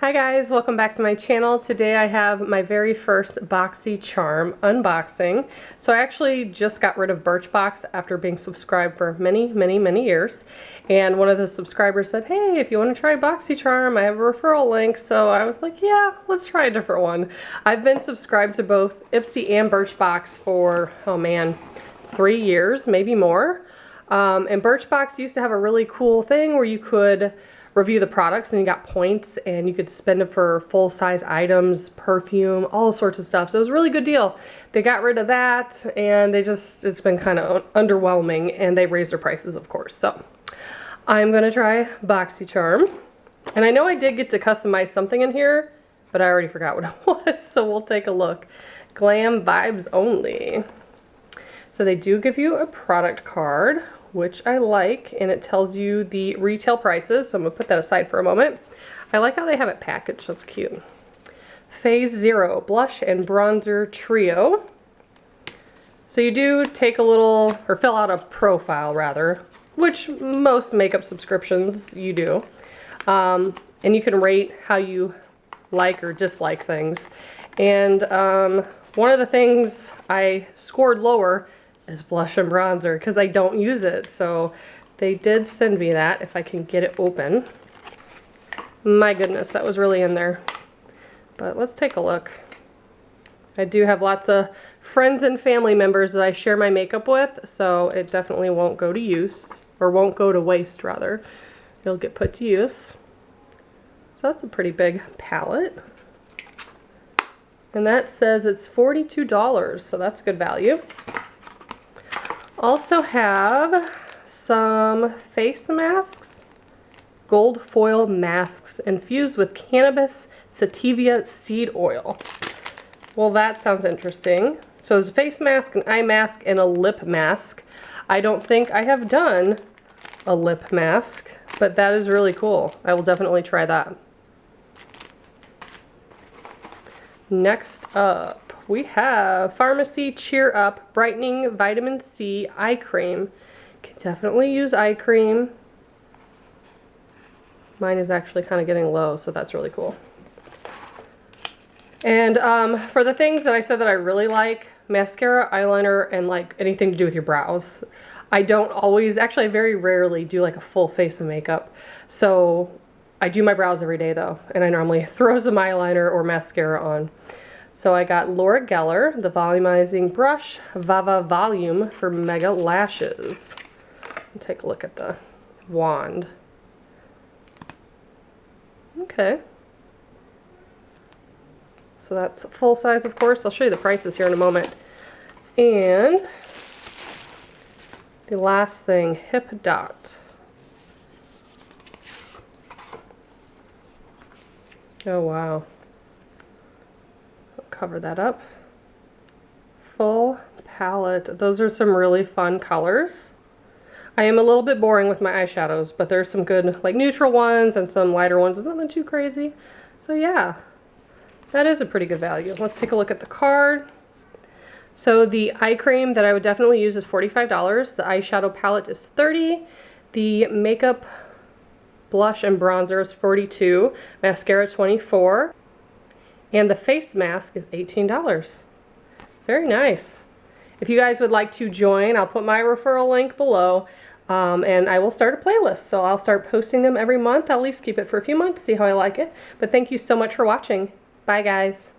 Hi guys, welcome back to my channel. Today I have my very first BoxyCharm unboxing. So I actually just got rid of Birchbox after being subscribed for many years. And one of the subscribers said, hey, if you want to try BoxyCharm, I have a referral link. So I was like, yeah, let's try a different one. I've been subscribed to both Ipsy and Birchbox for, oh man, 3 years, maybe more. And Birchbox used to have a really cool thing where you could review the products and you got points and you could spend them for full-size items, perfume, all sorts of stuff. So it was a really good deal. They got rid of that and it's been kind of underwhelming, and they raised their prices, of course. So I'm gonna try BoxyCharm. And I know I did get to customize something in here, but I already forgot what it was, so we'll take a look. Glam vibes only. So they do give you a product card, which I like, and it tells you the retail prices, so I'm gonna put that aside for a moment. I like how they have it packaged, that's cute. Phase 0 Blush and Bronzer Trio. So you do take a little, or fill out a profile rather, which most makeup subscriptions you do. And you can rate how you like or dislike things. And one of the things I scored lower is blush and bronzer because I don't use it. So they did send me that if I can get it open. My goodness, that was really in there. But let's take a look. I do have lots of friends and family members that I share my makeup with, so it definitely won't go to use, or won't go to waste rather. It'll get put to use. So that's a pretty big palette. And that says it's $42, so that's good value. Also have some face masks, gold foil masks infused with cannabis sativa seed oil. Well, that sounds interesting. So there's a face mask, an eye mask, and a lip mask. I don't think I have done a lip mask, but that is really cool. I will definitely try that. Next up, we have Pharmacy Cheer Up Brightening Vitamin C Eye Cream. Can definitely use eye cream. Mine is actually kind of getting low, so that's really cool. And for the things that I said that I really like, mascara, eyeliner, and like anything to do with your brows. I don't always, actually I very rarely do like a full face of makeup. So I do my brows every day though, and I normally throw some eyeliner or mascara on. So I got Laura Geller, the volumizing brush, Vava Volume for Mega Lashes. Take a look at the wand. Okay. So that's full size, of course. I'll show you the prices here in a moment. And the last thing, Hip Dot. Oh wow. I'll cover that up. Full palette. Those are some really fun colors. I am a little bit boring with my eyeshadows, but there's some good like neutral ones and some lighter ones. It's nothing too crazy. So yeah, that is a pretty good value. Let's take a look at the card. So the eye cream that I would definitely use is $45. The eyeshadow palette is $30. The makeup blush and bronzer is $42. Mascara $24. And the face mask is $18. Very nice. If you guys would like to join, I'll put my referral link below, and I will start a playlist. So I'll start posting them every month. I'll at least keep it for a few months, see how I like it. But thank you so much for watching. Bye guys.